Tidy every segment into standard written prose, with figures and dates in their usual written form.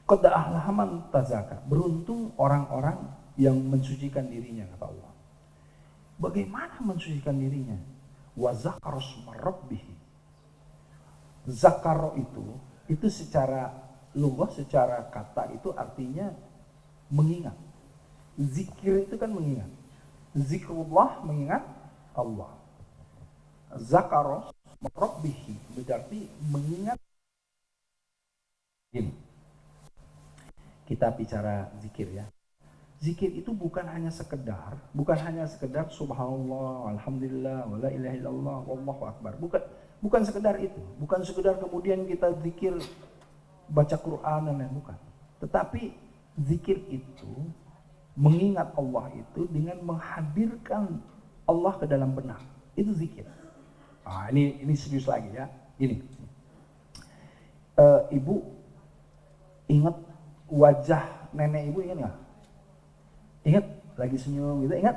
Qad aflaha man tazakka. Beruntung orang-orang yang mensucikan dirinya, kata Allah. Bagaimana mensucikan dirinya? Wa zakara isma rabbih. Zakaro itu secara lughah, secara kata itu artinya mengingat. Zikir itu kan mengingat. Zikrullah mengingat Allah. Zakaro isma rabbih berarti mengingat. Gini, kita bicara zikir ya. Zikir itu bukan hanya sekedar subhanallah, alhamdulillah, wala ilaha illallah, wallahu akbar. Bukan sekedar itu, bukan sekedar kemudian kita zikir baca Quran dan lain, bukan. Tetapi zikir itu mengingat Allah itu dengan menghadirkan Allah ke dalam benak. Itu zikir. Ah, ini serius lagi ya. Ini. Ibu ingat wajah nenek ibu, ingat nggak? Ingat lagi senyum gitu, ingat?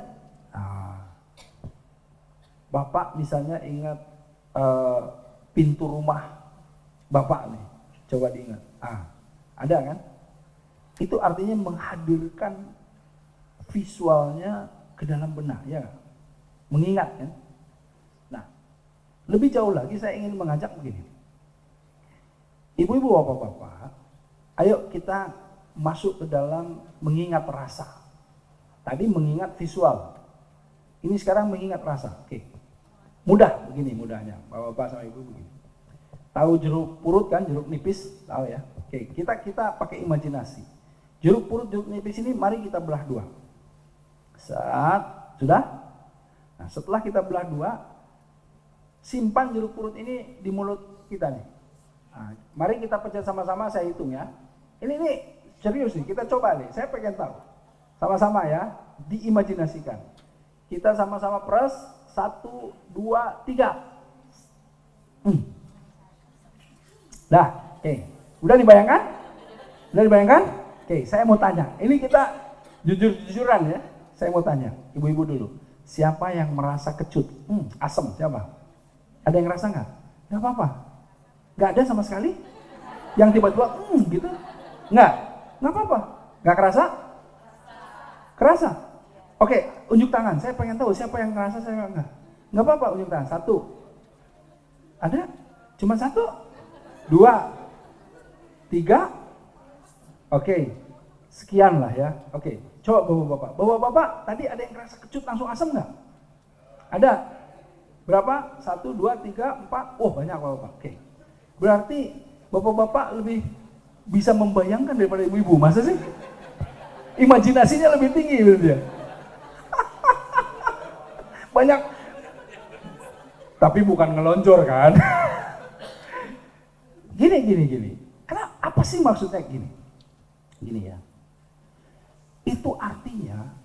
Bapak misalnya ingat pintu rumah bapak nih, coba diingat. Ada kan? Itu artinya menghadirkan visualnya ke dalam benak, ya, mengingat kan? Nah, lebih jauh lagi saya ingin mengajak begini. Ibu-ibu, bapak-bapak, ayo kita masuk ke dalam mengingat rasa. Tadi mengingat visual, ini sekarang mengingat rasa. Oke, mudah begini, mudahnya bapak-bapak sama ibu begini. Tahu jeruk purut kan, jeruk nipis, tahu ya? Oke, kita pakai imajinasi. Jeruk purut, jeruk nipis ini mari kita belah dua. Sudah? Nah, setelah kita belah dua, simpan jeruk purut ini di mulut kita nih. Nah, mari kita pencet sama-sama, saya hitung ya. Ini serius nih, kita coba nih, saya pengen tahu. Sama-sama ya, diimajinasikan. Kita sama-sama press, 1, 2, 3. Dah, oke. Udah dibayangkan? Oke, saya mau tanya. Ini kita jujur-jujuran ya. Saya mau tanya, ibu-ibu dulu. Siapa yang merasa kecut? Asem, siapa? Ada yang ngerasa nggak? Nggak apa-apa. Nggak ada sama sekali? Yang tiba-tiba, gitu? Nggak apa-apa. Nggak kerasa? Kerasa? Oke, unjuk tangan. Saya pengen tahu siapa yang ngerasa, saya enggak. Nggak apa-apa, unjuk tangan. 1. Ada? Cuma 1? 2? 3? Oke, sekian lah ya. Oke, coba bapak-bapak. Bapak-bapak, tadi ada yang ngerasa kecut langsung asam nggak? Ada? Berapa? 1, 2, 3, 4? Oh, banyak bapak-bapak. Oke. Berarti bapak-bapak lebih bisa membayangkan daripada ibu-ibu, masa sih? Imajinasinya lebih tinggi berarti ya. Banyak, tapi bukan ngelonjor kan? Gini. Karena apa sih maksudnya gini? Gini ya. Itu artinya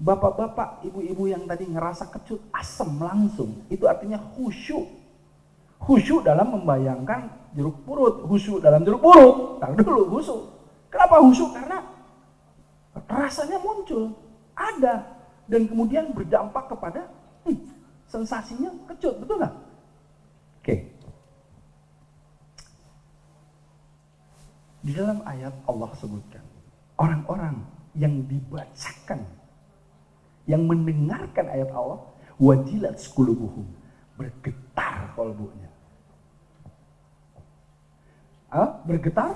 bapak-bapak, ibu-ibu yang tadi ngerasa kecut, asem langsung, itu artinya khusyuk. Khusyuk dalam membayangkan jeruk purut, khusyuk dalam jeruk purut. Tahu dulu khusyuk. Kenapa khusyuk? Karena rasanya muncul, ada, dan kemudian berdampak kepada sensasinya kecut, betul nggak? Oke. Di dalam ayat Allah sebutkan orang-orang yang dibacakan, yang mendengarkan ayat Allah, wajilat qulubuhum, bergetar kolbunya. Bergetar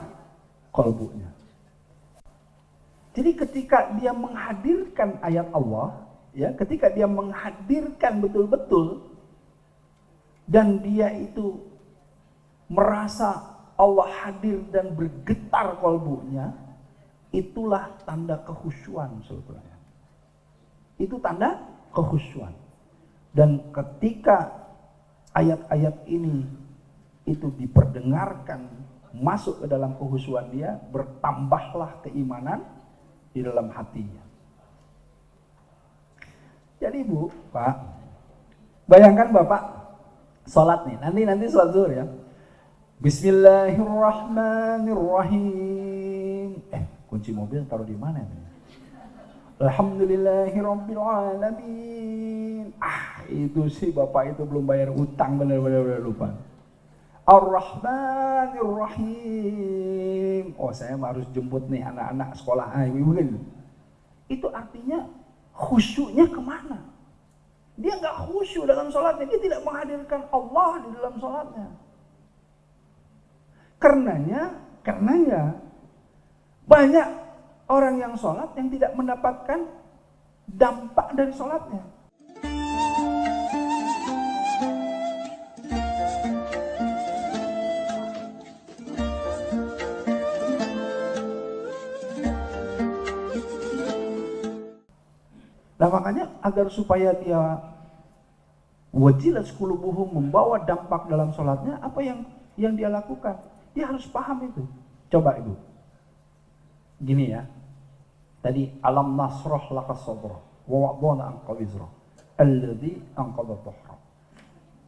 kolbunya. Jadi ketika dia menghadirkan ayat Allah, ya, ketika dia menghadirkan betul-betul, dan dia itu merasa Allah hadir dan bergetar kolbunya, itulah tanda kekhusyuan sebetulnya. Itu tanda kekhusyuan. Dan ketika ayat-ayat ini itu diperdengarkan, masuk ke dalam kekhusyuan dia, bertambahlah keimanan di dalam hatinya. Jadi Bu, Pak, bayangkan Bapak sholat nih, nanti sholat zuhur ya. Bismillahirrahmanirrahim. Kunci mobil taruh di mana nih? Alhamdulillahirrabbilalamin. Itu sih Bapak itu belum bayar utang, benar-benar lupa. Ar-Rahmanir Rahim. Oh, saya harus jemput nih anak-anak sekolah. Ibu kan. Itu artinya khusyuknya kemana? Dia nggak khusyuk dalam sholatnya. Dia tidak menghadirkan Allah di dalam sholatnya. Karenanya banyak orang yang sholat yang tidak mendapatkan dampak dari sholatnya. Nah makanya agar supaya dia wajilat qulubuhum, membawa dampak dalam sholatnya, apa yang dia lakukan? Dia harus paham itu. Coba ibu, gini ya, tadi alam nasrah laka sadra wa wadana anqa wizra alladzi anqadha dhahra.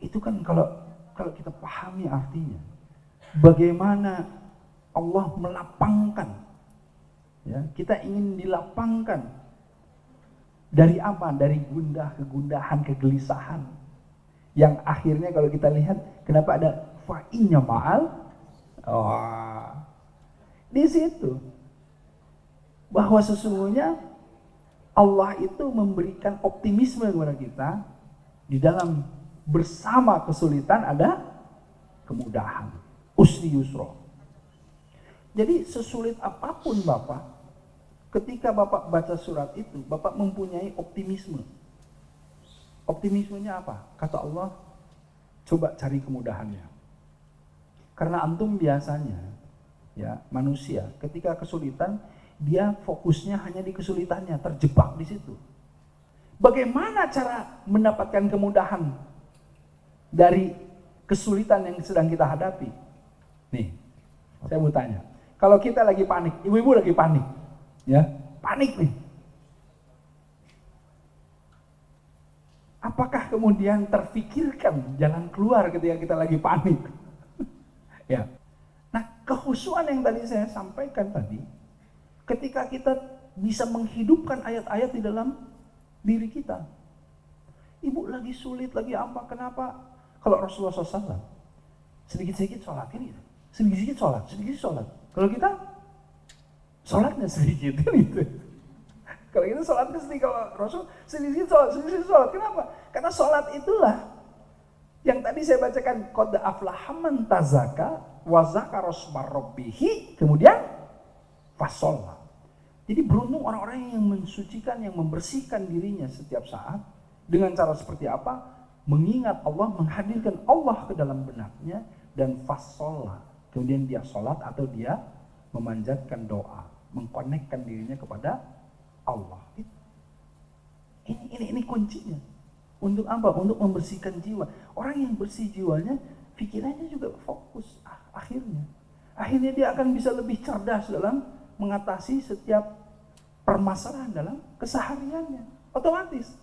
Itu kan kalau kita pahami artinya, bagaimana Allah melapangkan, ya, kita ingin dilapangkan dari apa? Dari gundah, kegundahan, kegelisahan. Yang akhirnya kalau kita lihat, kenapa ada fa'innya ma'al? Oh, di situ. Bahwa sesungguhnya Allah itu memberikan optimisme kepada kita. Di dalam bersama kesulitan ada kemudahan. Usri yusra. Jadi sesulit apapun Bapak, ketika Bapak baca surat itu, Bapak mempunyai optimisme. Optimismenya apa? Kata Allah, coba cari kemudahannya. Karena antum biasanya, ya, manusia ketika kesulitan, dia fokusnya hanya di kesulitannya, terjebak di situ. Bagaimana cara mendapatkan kemudahan dari kesulitan yang sedang kita hadapi? Nih, saya mau tanya. Kalau kita lagi panik, ibu-ibu lagi panik, ya, panik nih. Apakah kemudian terfikirkan jalan keluar ketika kita lagi panik? Ya. Nah, kekhusyuan yang tadi saya sampaikan tadi, ketika kita bisa menghidupkan ayat-ayat di dalam diri kita. Ibu lagi sulit, lagi apa? Kenapa? Kalau Rasulullah SAW sedikit-sedikit sholat kan gitu. Sedikit-sedikit sholat, sedikit sholat. Kalau kita sholatnya sedikit kan gitu. Kalau kita sholatnya sedikit, kalau Rasul sedikit sholat. Kenapa? Karena sholat itulah yang tadi saya bacakan, qad aflaha man tazakka wa zakara isma rabbih, kemudian fasholla. Jadi beruntung orang-orang yang mensucikan, yang membersihkan dirinya setiap saat dengan cara seperti apa? Mengingat Allah, menghadirkan Allah ke dalam benaknya, dan fasholla. Kemudian dia sholat atau dia memanjatkan doa, mengkonekkan dirinya kepada Allah. Ini kuncinya. Untuk apa? Untuk membersihkan jiwa. Orang yang bersih jiwanya, pikirannya juga fokus. Akhirnya dia akan bisa lebih cerdas dalam mengatasi setiap permasalahan dalam kesehariannya. Otomatis.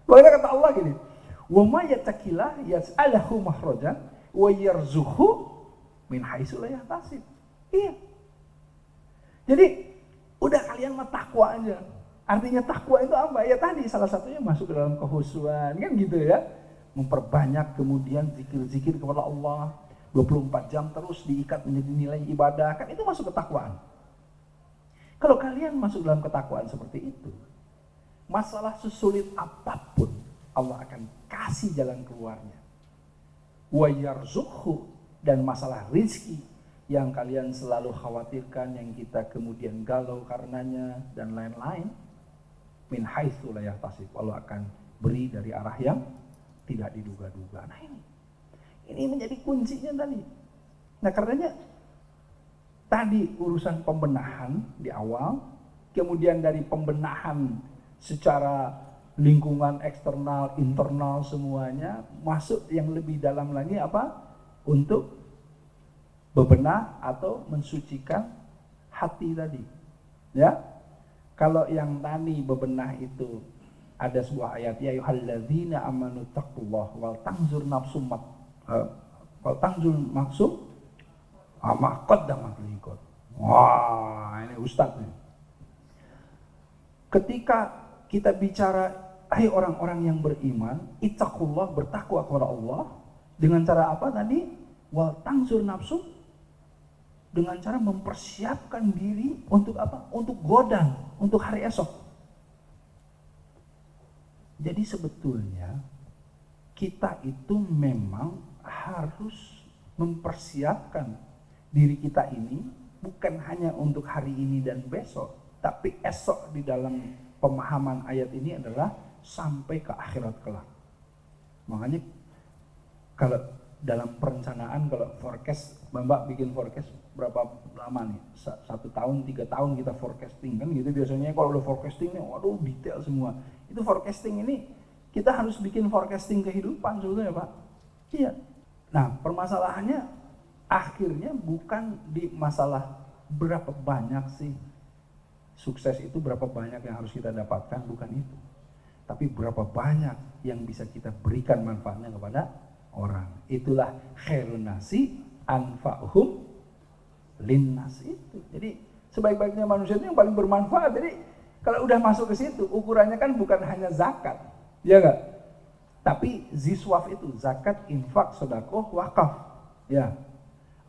Bagaimana kata Allah gini, wa may yattaqillah yas'alhu makhrajan wa yarzuqhu min haitsu la yahtasib. Iya. Jadi udah kalian mah takwa aja. Artinya takwa itu apa? Ya tadi salah satunya masuk ke dalam kehusuan, kan gitu ya. Memperbanyak kemudian zikir-zikir kepada Allah 24 jam terus diikat menjadi nilai ibadah, kan itu masuk ketakwaan. Kalau kalian masuk dalam ketakwaan seperti itu, masalah sesulit apapun Allah akan kasih jalan keluarnya. Wa yarzuqhu, dan masalah rizki yang kalian selalu khawatirkan, yang kita kemudian galau karenanya dan lain-lain, min haitsu la yahtasib, Allah akan beri dari arah yang tidak diduga-duga. Nah ini menjadi kuncinya tadi. Nah karenanya tadi urusan pembenahan di awal, kemudian dari pembenahan secara lingkungan eksternal, internal semuanya, masuk yang lebih dalam lagi apa? Untuk bebenah atau mensucikan hati tadi. Ya. Kalau yang tadi bebenah itu ada sebuah ayat, ya ayyuhalladzina amanu taqullaha wal tanzur nafsum Ama qaddamat liqad. Wah, ini ustadz nih. Ketika kita bicara, hai orang-orang yang beriman, ittaqullah, bertakwa kepada Allah, dengan cara apa tadi? Wal tangsur nafsu, dengan cara mempersiapkan diri untuk apa? Untuk godang, untuk hari esok. Jadi sebetulnya kita itu memang harus mempersiapkan diri kita ini bukan hanya untuk hari ini dan besok, tapi esok. Di dalam pemahaman ayat ini adalah sampai ke akhirat kelak. Makanya kalau dalam perencanaan, kalau forecast, Mbak bikin forecast berapa lama nih? 1 tahun, 3 tahun kita forecasting kan gitu biasanya. Kalau udah forecasting nih, waduh detail semua. Itu forecasting ini kita harus bikin forecasting kehidupan sebetulnya Pak. Iya. Nah permasalahannya akhirnya bukan di masalah berapa banyak sih sukses itu, berapa banyak yang harus kita dapatkan, bukan itu. Tapi berapa banyak yang bisa kita berikan manfaatnya kepada orang. Itulah khairun nasi anfa'uhum linnas itu. Jadi sebaik-baiknya manusia itu yang paling bermanfaat. Jadi kalau udah masuk ke situ, ukurannya kan bukan hanya zakat, ya enggak? Tapi ziswaf itu, zakat, infak, sedekah, wakaf. Ya.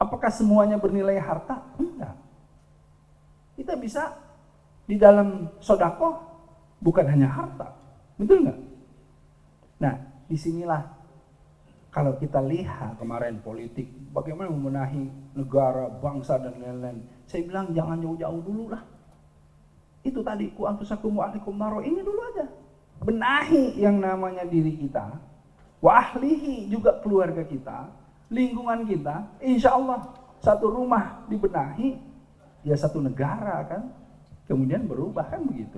Apakah semuanya bernilai harta? Enggak. Kita bisa di dalam sedekah bukan hanya harta. Betul enggak? Nah, disinilah kalau kita lihat kemarin politik, bagaimana membenahi negara, bangsa, dan lain-lain. Saya bilang jangan jauh-jauh dulu lah. Itu tadi, ku anfusakum wa ahlikum naro, ini dulu aja. Benahi yang namanya diri kita, wa ahlihi juga keluarga kita, lingkungan kita, insya Allah satu rumah dibenahi, ya satu negara kan, kemudian berubah kan begitu.